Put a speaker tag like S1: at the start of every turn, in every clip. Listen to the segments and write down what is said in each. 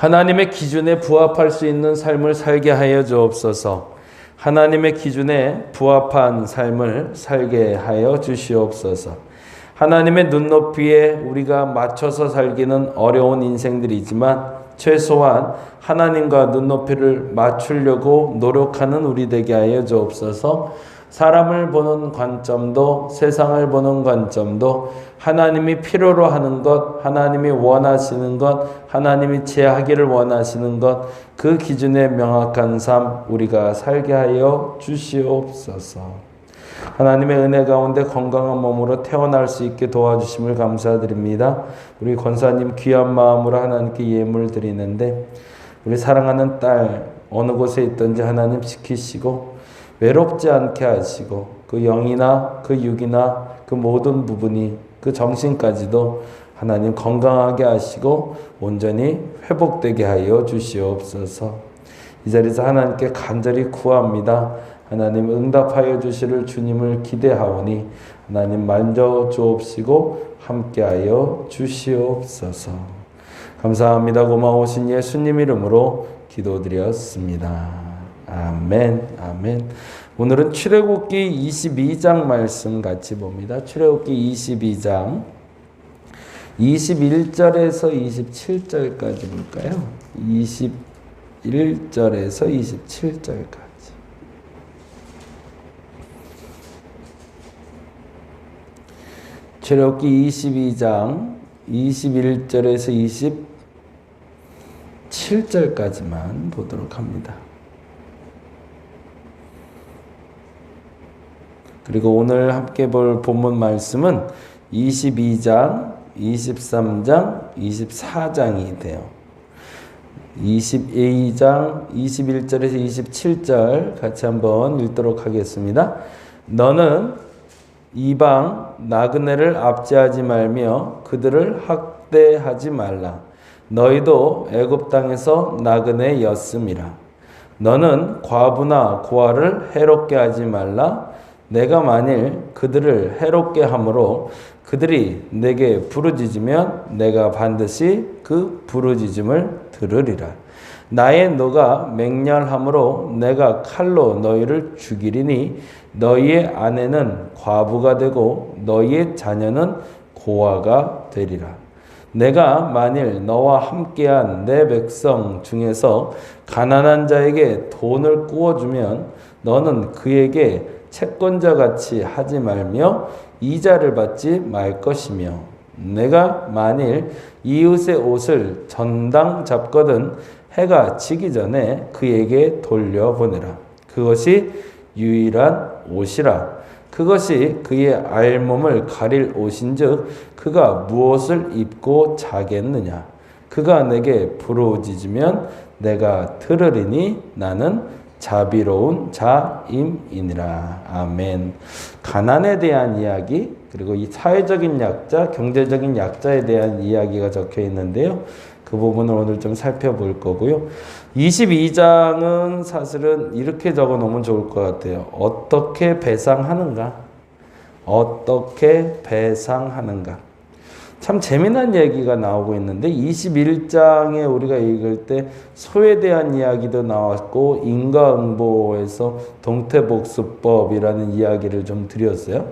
S1: 하나님의 기준에 부합할 수 있는 삶을 살게 하여 주옵소서. 하나님의 기준에 부합한 삶을 살게 하여 주시옵소서. 하나님의 눈높이에 우리가 맞춰서 살기는 어려운 인생들이지만 최소한 하나님과 눈높이를 맞추려고 노력하는 우리 되게 하여 주옵소서. 사람을 보는 관점도 세상을 보는 관점도 하나님이 필요로 하는 것, 하나님이 원하시는 것, 하나님이 제하기를 원하시는 것, 그 기준에 명확한 삶 우리가 살게 하여 주시옵소서. 하나님의 은혜 가운데 건강한 몸으로 태어날 수 있게 도와주심을 감사드립니다. 우리 권사님 귀한 마음으로 하나님께 예물 드리는데 우리 사랑하는 딸 어느 곳에 있든지 하나님 지키시고 외롭지 않게 하시고 그 영이나 그 육이나 그 모든 부분이 그 정신까지도 하나님 건강하게 하시고 온전히 회복되게 하여 주시옵소서. 이 자리에서 하나님께 간절히 구합니다. 하나님 응답하여 주시를 주님을 기대하오니 하나님 만져주옵시고 함께하여 주시옵소서. 감사합니다. 고마우신 예수님 이름으로 기도드렸습니다. 아멘, 아멘. 오늘은 출애굽기 22장 말씀 같이 봅니다. 출애굽기 22장 21절에서 27절까지 볼까요? 21절에서 27절까지. 출애굽기 22장 21절에서 27절까지만 보도록 합니다. 그리고 오늘 함께 볼 본문 말씀은 22장, 23장, 24장이 돼요. 22장 21절에서 27절 같이 한번 읽도록 하겠습니다. 너는 이방 나그네를 압제하지 말며 그들을 학대하지 말라. 너희도 애굽 땅에서 나그네였음이라. 너는 과부나 고아를 해롭게 하지 말라. 내가 만일 그들을 해롭게 함으로 그들이 내게 부르짖으면 내가 반드시 그 부르짖음을 들으리라. 나의 노가 맹렬함으로 내가 칼로 너희를 죽이리니 너희의 아내는 과부가 되고 너희의 자녀는 고아가 되리라. 내가 만일 너와 함께한 내 백성 중에서 가난한 자에게 돈을 꾸어주면 너는 그에게 채권자같이 하지 말며 이자를 받지 말 것이며 내가 만일 이웃의 옷을 전당 잡거든 해가 지기 전에 그에게 돌려보내라. 그것이 유일한 옷이라. 그것이 그의 알몸을 가릴 옷인즉 그가 무엇을 입고 자겠느냐. 그가 내게 부르짖으면 내가 들으리니 나는 자비로운 자임이니라. 아멘. 가난에 대한 이야기 그리고 이 사회적인 약자, 경제적인 약자에 대한 이야기가 적혀 있는데요. 그 부분을 오늘 좀 살펴볼 거고요. 22장은 사실은 이렇게 적어 놓으면 좋을 것 같아요. 어떻게 배상하는가? 어떻게 배상하는가? 참 재미난 얘기가 나오고 있는데 21장에 우리가 읽을 때 소에 대한 이야기도 나왔고 인과응보에서 동태복수법이라는 이야기를 좀 드렸어요.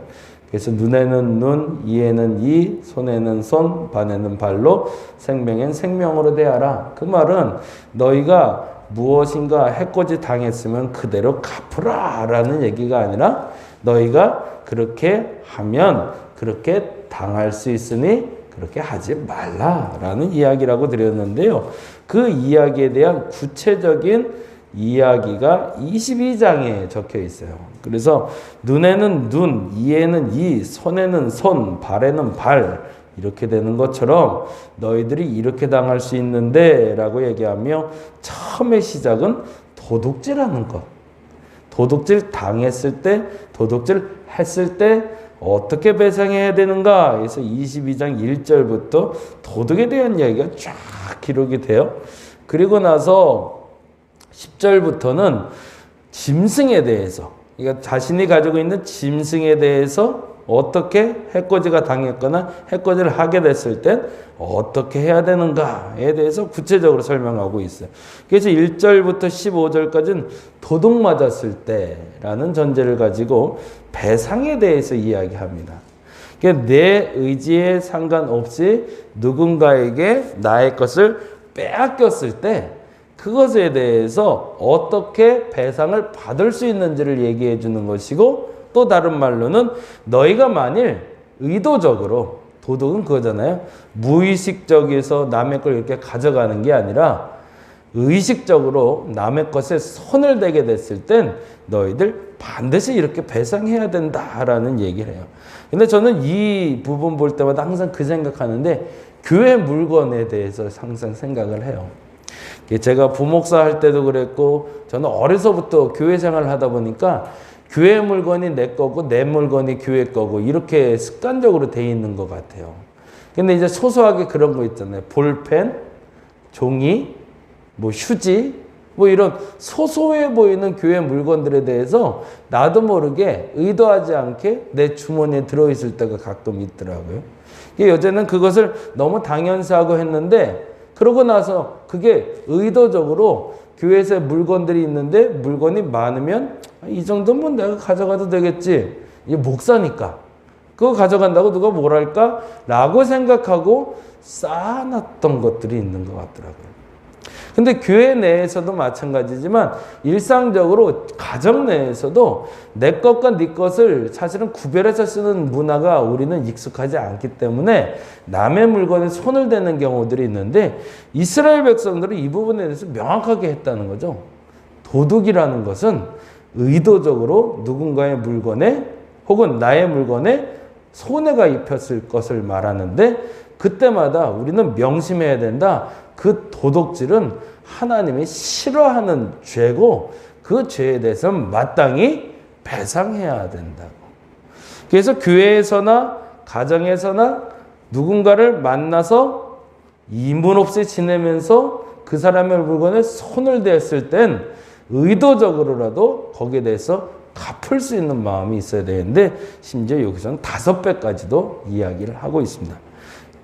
S1: 그래서 눈에는 눈, 이에는 이, 손에는 손, 발에는 발로 생명엔 생명으로 대하라. 그 말은 너희가 무엇인가 해코지 당했으면 그대로 갚으라 라는 얘기가 아니라 너희가 그렇게 하면 그렇게 당할 수 있으니 그렇게 하지 말라라는 이야기라고 드렸는데요. 그 이야기에 대한 구체적인 이야기가 22장에 적혀 있어요. 그래서 눈에는 눈, 이에는 이, 손에는 손, 발에는 발 이렇게 되는 것처럼 너희들이 이렇게 당할 수 있는데 라고 얘기하며 처음의 시작은 도둑질하는 것. 도둑질 당했을 때, 도둑질 했을 때 어떻게 배상해야 되는가? 그래서 22장 1절부터 도둑에 대한 이야기가 쫙 기록이 돼요. 그리고 나서 10절부터는 짐승에 대해서, 그러니까 자신이 가지고 있는 짐승에 대해서 어떻게 해코지가 당했거나 해코지를 하게 됐을 땐 어떻게 해야 되는가에 대해서 구체적으로 설명하고 있어요. 그래서 1절부터 15절까지는 도둑 맞았을 때라는 전제를 가지고 배상에 대해서 이야기합니다. 그러니까 내 의지에 상관없이 누군가에게 나의 것을 빼앗겼을 때 그것에 대해서 어떻게 배상을 받을 수 있는지를 얘기해 주는 것이고, 또 다른 말로는 너희가 만일 의도적으로, 도둑은 그거잖아요. 무의식적에서 남의 걸 이렇게 가져가는 게 아니라 의식적으로 남의 것에 손을 대게 됐을 땐 너희들 반드시 이렇게 배상해야 된다라는 얘기를 해요. 근데 저는 이 부분 볼 때마다 항상 그 생각하는데, 교회 물건에 대해서 항상 생각을 해요. 제가 부목사 할 때도 그랬고, 저는 어려서부터 교회 생활을 하다 보니까 교회 물건이 내 거고 내 물건이 교회 거고 이렇게 습관적으로 돼 있는 것 같아요. 근데 이제 소소하게 그런 거 있잖아요. 볼펜, 종이, 뭐 휴지, 뭐 이런 소소해 보이는 교회 물건들에 대해서 나도 모르게 의도하지 않게 내 주머니에 들어있을 때가 가끔 있더라고요. 여자는 그것을 너무 당연시하고 했는데, 그러고 나서 그게 의도적으로 교회에서 물건들이 있는데 물건이 많으면 이 정도면 내가 가져가도 되겠지. 이게 목사니까. 그거 가져간다고 누가 뭘 할까? 라고 생각하고 쌓아놨던 것들이 있는 것 같더라고요. 근데 교회 내에서도 마찬가지지만 일상적으로 가정 내에서도 내 것과 네 것을 사실은 구별해서 쓰는 문화가 우리는 익숙하지 않기 때문에 남의 물건에 손을 대는 경우들이 있는데, 이스라엘 백성들은 이 부분에 대해서 명확하게 했다는 거죠. 도둑이라는 것은 의도적으로 누군가의 물건에 혹은 나의 물건에 손해가 입혔을 것을 말하는데, 그때마다 우리는 명심해야 된다. 그 도둑질은 하나님이 싫어하는 죄고 그 죄에 대해서는 마땅히 배상해야 된다고. 그래서 교회에서나 가정에서나 누군가를 만나서 이문 없이 지내면서 그 사람의 물건에 손을 댔을 땐 의도적으로라도 거기에 대해서 갚을 수 있는 마음이 있어야 되는데, 심지어 여기서는 5배까지도 이야기를 하고 있습니다.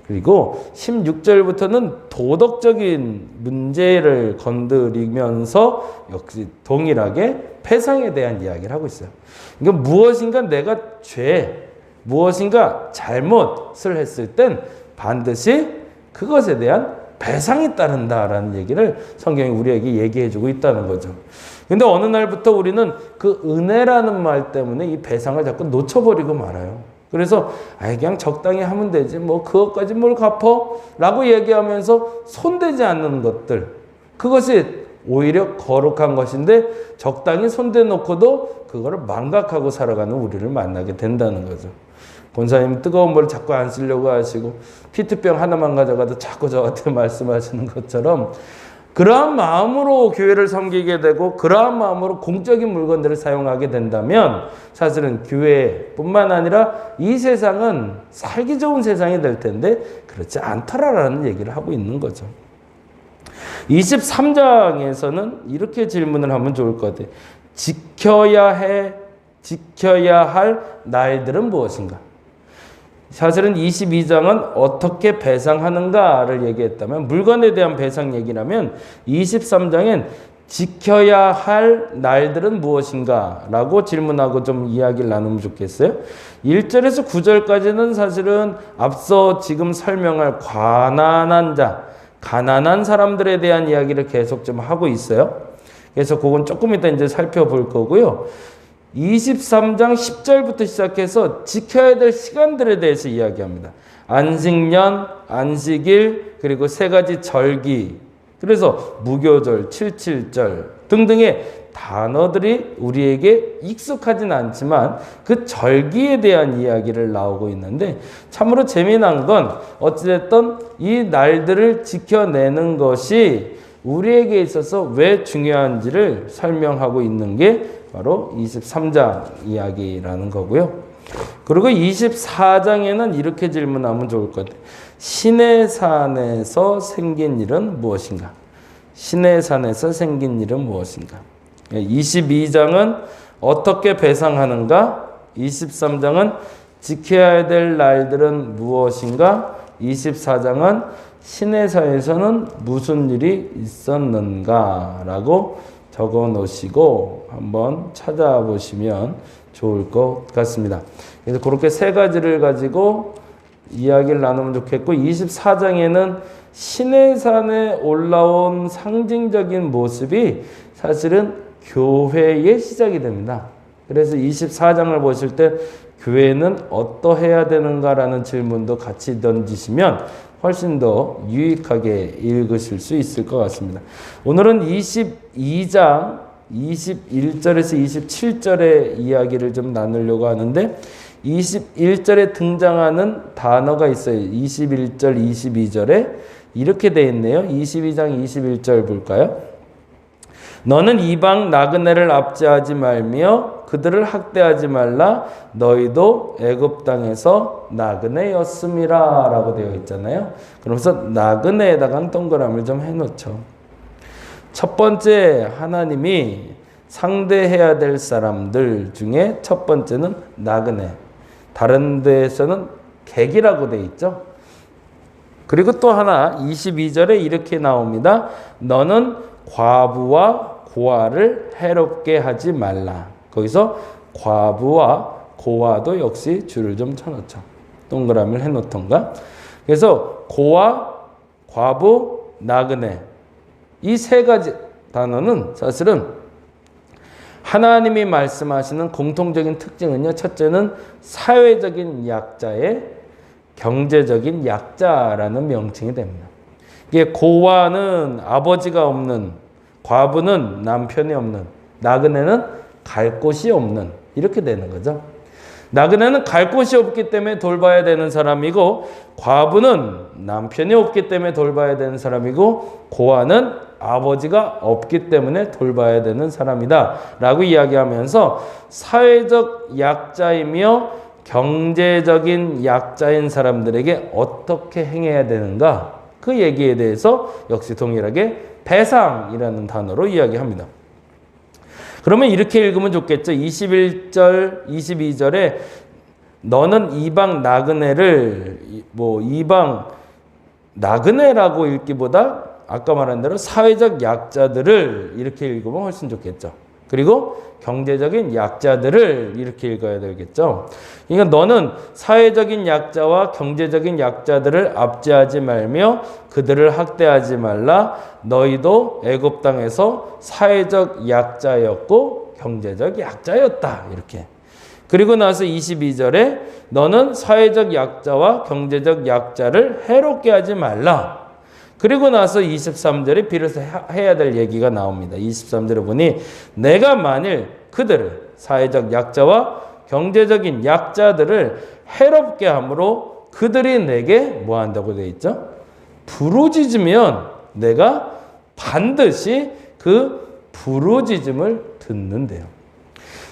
S1: 그리고 16절부터는 도덕적인 문제를 건드리면서 역시 동일하게 배상에 대한 이야기를 하고 있어요. 그러니까 무엇인가 내가 무엇인가 잘못을 했을 땐 반드시 그것에 대한 배상이 따른다라는 얘기를 성경이 우리에게 얘기해 주고 있다는 거죠. 근데 어느 날부터 우리는 그 은혜라는 말 때문에 이 배상을 자꾸 놓쳐버리고 말아요. 그래서 그냥 적당히 하면 되지 뭐 그것까지 뭘 갚어? 라고 얘기하면서 손대지 않는 것들, 그것이 오히려 거룩한 것인데 적당히 손대놓고도 그거를 망각하고 살아가는 우리를 만나게 된다는 거죠. 권사님 뜨거운 물을 자꾸 안 쓰려고 하시고 피트병 하나만 가져가도 자꾸 저한테 말씀하시는 것처럼, 그러한 마음으로 교회를 섬기게 되고 그러한 마음으로 공적인 물건들을 사용하게 된다면 사실은 교회뿐만 아니라 이 세상은 살기 좋은 세상이 될 텐데 그렇지 않더라라는 얘기를 하고 있는 거죠. 23장에서는 이렇게 질문을 하면 좋을 것 같아요. 지켜야 할 날들은 무엇인가? 사실은 22장은 어떻게 배상하는가를 얘기했다면, 물건에 대한 배상 얘기라면 23장엔 지켜야 할 날들은 무엇인가 라고 질문하고 좀 이야기를 나누면 좋겠어요. 1절에서 9절까지는 사실은 앞서 지금 설명할 가난한 사람들에 대한 이야기를 계속 좀 하고 있어요. 그래서 그건 조금 이따 이제 살펴볼 거고요. 23장 10절부터 시작해서 지켜야 될 시간들에 대해서 이야기합니다. 안식년, 안식일, 그리고 3가지 절기, 그래서 무교절, 77절 등등의 단어들이 우리에게 익숙하진 않지만 그 절기에 대한 이야기를 나오고 있는데, 참으로 재미난 건 어찌됐든 이 날들을 지켜내는 것이 우리에게 있어서 왜 중요한지를 설명하고 있는 게 바로 23장 이야기라는 거고요. 그리고 24장에는 이렇게 질문하면 좋을 것 같아요. 신의 산에서 생긴 일은 무엇인가? 신의 산에서 생긴 일은 무엇인가? 22장은 어떻게 배상하는가? 23장은 지켜야 될 날들은 무엇인가? 24장은 시내사에서는 무슨 일이 있었는가? 라고 적어 놓으시고 한번 찾아보시면 좋을 것 같습니다. 그래서 그렇게 세 가지를 가지고 이야기를 나누면 좋겠고, 24장에는 시내산에 올라온 상징적인 모습이 사실은 교회의 시작이 됩니다. 그래서 24장을 보실 때 교회는 어떠해야 되는가라는 질문도 같이 던지시면 훨씬 더 유익하게 읽으실 수 있을 것 같습니다. 오늘은 22장 21절에서 27절의 이야기를 좀 나누려고 하는데, 21절에 등장하는 단어가 있어요. 21절, 22절에 이렇게 되어 있네요. 22장 21절 볼까요? 너는 이방 나그네를 압제하지 말며 그들을 학대하지 말라. 너희도 애굽 땅에서 나그네였음이라 라고 되어 있잖아요. 그러면서 나그네에다가 동그라미를 좀 해놓죠. 첫 번째, 하나님이 상대해야 될 사람들 중에 첫 번째는 나그네. 다른 데에서는 객이라고 되어 있죠. 그리고 또 하나 22절에 이렇게 나옵니다. 너는 과부와 고아를 해롭게 하지 말라. 거기서 과부와 고아도 역시 줄을 좀 쳐놓죠. 동그라미를 해놓던가. 그래서 고아, 과부, 나그네, 이 세 가지 단어는 사실은 하나님이 말씀하시는 공통적인 특징은요, 첫째는 사회적인 약자의 경제적인 약자라는 명칭이 됩니다. 이게 고아는 아버지가 없는, 과부는 남편이 없는, 나그네는 갈 곳이 없는, 이렇게 되는 거죠. 나그네는 갈 곳이 없기 때문에 돌봐야 되는 사람이고, 과부는 남편이 없기 때문에 돌봐야 되는 사람이고, 고아는 아버지가 없기 때문에 돌봐야 되는 사람이다 라고 이야기하면서 사회적 약자이며 경제적인 약자인 사람들에게 어떻게 행해야 되는가, 그 얘기에 대해서 역시 동일하게 배상이라는 단어로 이야기합니다. 그러면 이렇게 읽으면 좋겠죠. 21절, 22절에 너는 이방 나그네를, 이방 나그네라고 읽기보다 아까 말한 대로 사회적 약자들을 이렇게 읽으면 훨씬 좋겠죠. 그리고 경제적인 약자들을 이렇게 읽어야 되겠죠. 그러니까 너는 사회적인 약자와 경제적인 약자들을 압제하지 말며 그들을 학대하지 말라. 너희도 애굽 땅에서 사회적 약자였고 경제적 약자였다. 이렇게. 그리고 나서 22절에 너는 사회적 약자와 경제적 약자를 해롭게 하지 말라. 그리고 나서 23절에 비로소 해야 될 얘기가 나옵니다. 23절에 보니 내가 만일 그들을, 사회적 약자와 경제적인 약자들을 해롭게 함으로 그들이 내게 뭐 한다고 되어 있죠? 부르짖으면 내가 반드시 그 부르짖음을 듣는데요.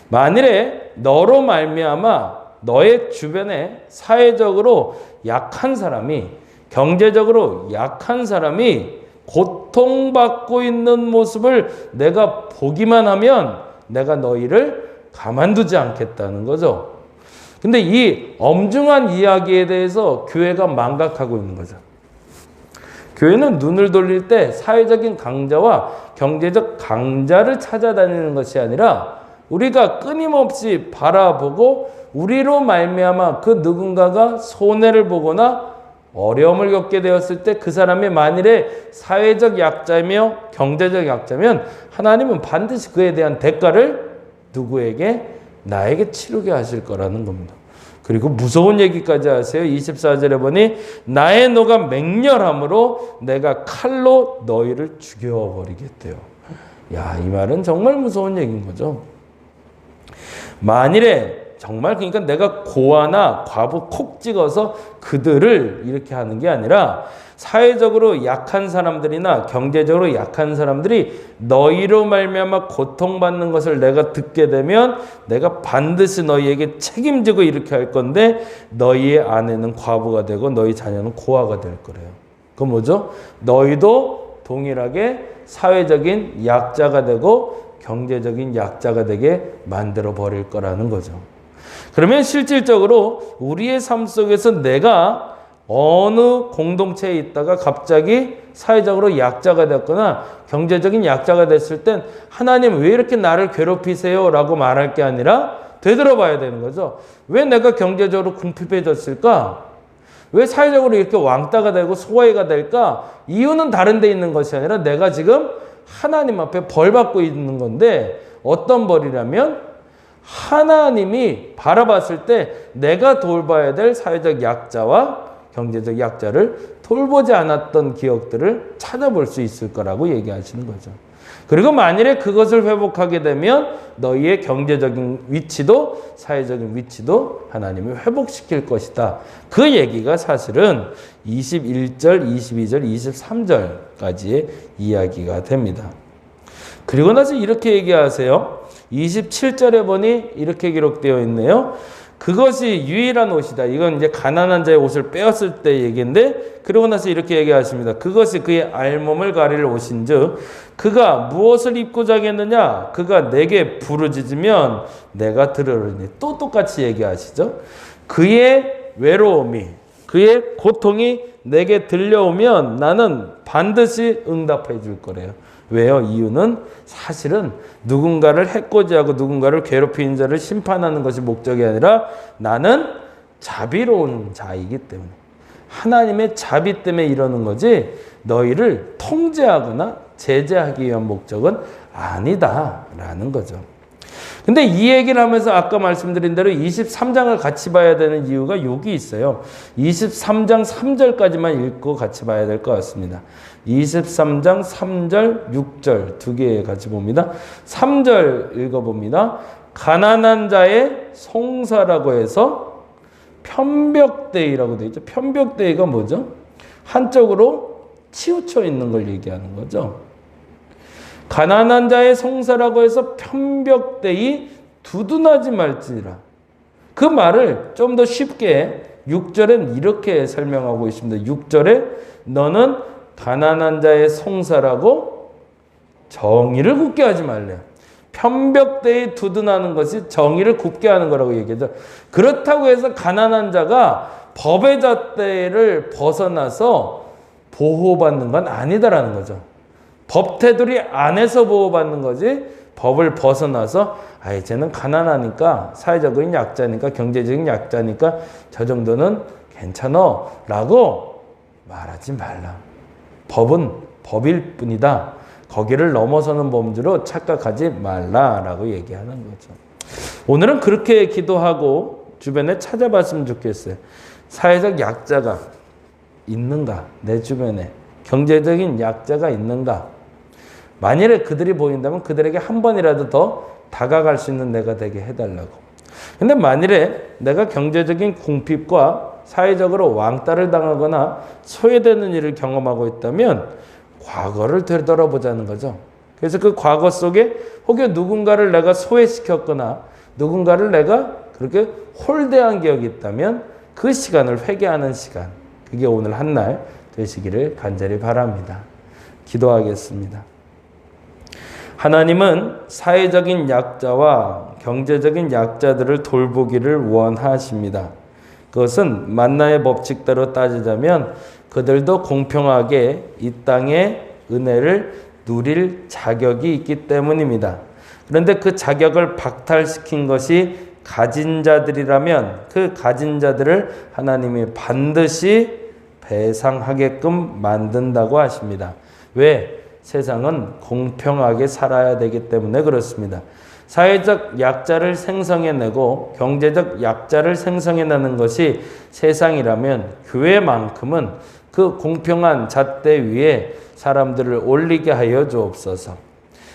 S1: 만일에 너로 말미암아 너의 주변에 사회적으로 약한 사람이, 경제적으로 약한 사람이 고통받고 있는 모습을 내가 보기만 하면 내가 너희를 가만두지 않겠다는 거죠. 근데 이 엄중한 이야기에 대해서 교회가 망각하고 있는 거죠. 교회는 눈을 돌릴 때 사회적인 강자와 경제적 강자를 찾아다니는 것이 아니라 우리가 끊임없이 바라보고 우리로 말미암아 그 누군가가 손해를 보거나 어려움을 겪게 되었을 때 그 사람이 만일에 사회적 약자이며 경제적 약자면 하나님은 반드시 그에 대한 대가를 누구에게? 나에게 치르게 하실 거라는 겁니다. 그리고 무서운 얘기까지 하세요. 24절에 보니 나의 노가 맹렬함으로 내가 칼로 너희를 죽여버리겠대요. 야, 이 말은 정말 무서운 얘기인 거죠. 만일에 정말, 그러니까 내가 고아나 과부 콕 찍어서 그들을 이렇게 하는 게 아니라 사회적으로 약한 사람들이나 경제적으로 약한 사람들이 너희로 말미암아 고통받는 것을 내가 듣게 되면 내가 반드시 너희에게 책임지고 이렇게 할 건데 너희의 아내는 과부가 되고 너희 자녀는 고아가 될 거래요. 그건 뭐죠? 너희도 동일하게 사회적인 약자가 되고 경제적인 약자가 되게 만들어 버릴 거라는 거죠. 그러면 실질적으로 우리의 삶 속에서 내가 어느 공동체에 있다가 갑자기 사회적으로 약자가 됐거나 경제적인 약자가 됐을 땐 하나님 왜 이렇게 나를 괴롭히세요? 라고 말할 게 아니라 되돌아봐야 되는 거죠. 왜 내가 경제적으로 궁핍해졌을까? 왜 사회적으로 이렇게 왕따가 되고 소외가 될까? 이유는 다른 데 있는 것이 아니라 내가 지금 하나님 앞에 벌 받고 있는 건데 어떤 벌이라면 하나님이 바라봤을 때 내가 돌봐야 될 사회적 약자와 경제적 약자를 돌보지 않았던 기억들을 찾아볼 수 있을 거라고 얘기하시는 거죠. 그리고 만일에 그것을 회복하게 되면 너희의 경제적인 위치도 사회적인 위치도 하나님이 회복시킬 것이다. 그 얘기가 사실은 21절, 22절, 23절까지의 이야기가 됩니다. 그리고 나서 이렇게 얘기하세요. 27절에 보니 이렇게 기록되어 있네요. 그것이 유일한 옷이다. 이건 이제 가난한 자의 옷을 빼었을 때 얘기인데, 그러고 나서 이렇게 얘기하십니다. 그것이 그의 알몸을 가릴 옷인즉 그가 무엇을 입고 자겠느냐? 그가 내게 부르짖으면 내가 들으리니. 또 똑같이 얘기하시죠. 그의 외로움이, 그의 고통이 내게 들려오면 나는 반드시 응답해 줄 거래요. 왜요? 이유는 사실은 누군가를 해코지하고 누군가를 괴롭히는 자를 심판하는 것이 목적이 아니라 나는 자비로운 자이기 때문에, 하나님의 자비 때문에 이러는 거지 너희를 통제하거나 제재하기 위한 목적은 아니다라는 거죠. 근데 이 얘기를 하면서 아까 말씀드린 대로 23장을 같이 봐야 되는 이유가 여기 있어요. 23장 3절까지만 읽고 같이 봐야 될 것 같습니다. 23장 3절, 6절 두 개 같이 봅니다. 3절 읽어봅니다. 가난한 자의 송사라고 해서 편벽대의라고 되어 있죠. 편벽대의가 뭐죠? 한쪽으로 치우쳐 있는 걸 얘기하는 거죠. 가난한 자의 송사라고 해서 편벽대의 두둔하지 말지니라. 그 말을 좀 더 쉽게 6절엔 이렇게 설명하고 있습니다. 6절에 너는 가난한 자의 송사라고 정의를 굳게 하지 말래요. 편벽대의 두둔하는 것이 정의를 굳게 하는 거라고 얘기하죠. 그렇다고 해서 가난한 자가 법의 잣대를 벗어나서 보호받는 건 아니다라는 거죠. 법 테두리 안에서 보호받는 거지 법을 벗어나서 쟤는 가난하니까 사회적인 약자니까 경제적인 약자니까 저 정도는 괜찮아 라고 말하지 말라. 법은 법일 뿐이다. 거기를 넘어서는 범주로 착각하지 말라라고 얘기하는 거죠. 오늘은 그렇게 기도하고 주변에 찾아봤으면 좋겠어요. 사회적 약자가 있는가? 내 주변에 경제적인 약자가 있는가? 만일에 그들이 보인다면 그들에게 한 번이라도 더 다가갈 수 있는 내가 되게 해달라고. 근데 만일에 내가 경제적인 궁핍과 사회적으로 왕따를 당하거나 소외되는 일을 경험하고 있다면 과거를 되돌아보자는 거죠. 그래서 그 과거 속에 혹여 누군가를 내가 소외시켰거나 누군가를 내가 그렇게 홀대한 기억이 있다면 그 시간을 회개하는 시간, 그게 오늘 한 날 되시기를 간절히 바랍니다. 기도하겠습니다. 하나님은 사회적인 약자와 경제적인 약자들을 돌보기를 원하십니다. 그것은 만나의 법칙대로 따지자면 그들도 공평하게 이 땅의 은혜를 누릴 자격이 있기 때문입니다. 그런데 그 자격을 박탈시킨 것이 가진 자들이라면 그 가진 자들을 하나님이 반드시 배상하게끔 만든다고 하십니다. 왜? 세상은 공평하게 살아야 되기 때문에 그렇습니다. 사회적 약자를 생성해내고 경제적 약자를 생성해내는 것이 세상이라면 교회만큼은 그 공평한 잣대 위에 사람들을 올리게 하여 주옵소서.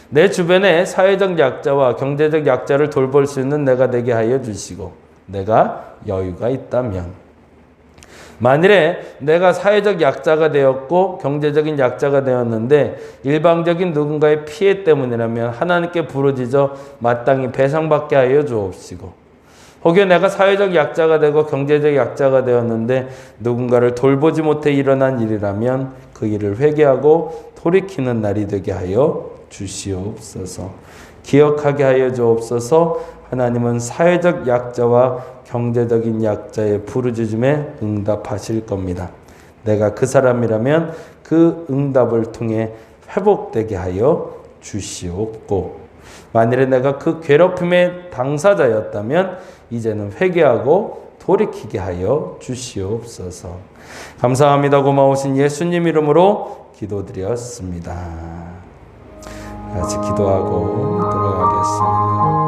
S1: 내 주변에 사회적 약자와 경제적 약자를 돌볼 수 있는 내가 되게 하여 주시고, 내가 여유가 있다면 만일에 내가 사회적 약자가 되었고 경제적인 약자가 되었는데 일방적인 누군가의 피해 때문이라면 하나님께 부르짖어 마땅히 배상받게 하여 주옵시고, 혹여 내가 사회적 약자가 되고 경제적 약자가 되었는데 누군가를 돌보지 못해 일어난 일이라면 그 일을 회개하고 돌이키는 날이 되게 하여 주시옵소서. 기억하게 하여 주옵소서. 하나님은 사회적 약자와 경제적인 약자의 부르짖음에 응답하실 겁니다. 내가 그 사람이라면 그 응답을 통해 회복되게 하여 주시옵고, 만일에 내가 그 괴롭힘의 당사자였다면 이제는 회개하고 돌이키게 하여 주시옵소서. 감사합니다. 고마우신 예수님 이름으로 기도드렸습니다. 같이 기도하고 돌아가겠습니다.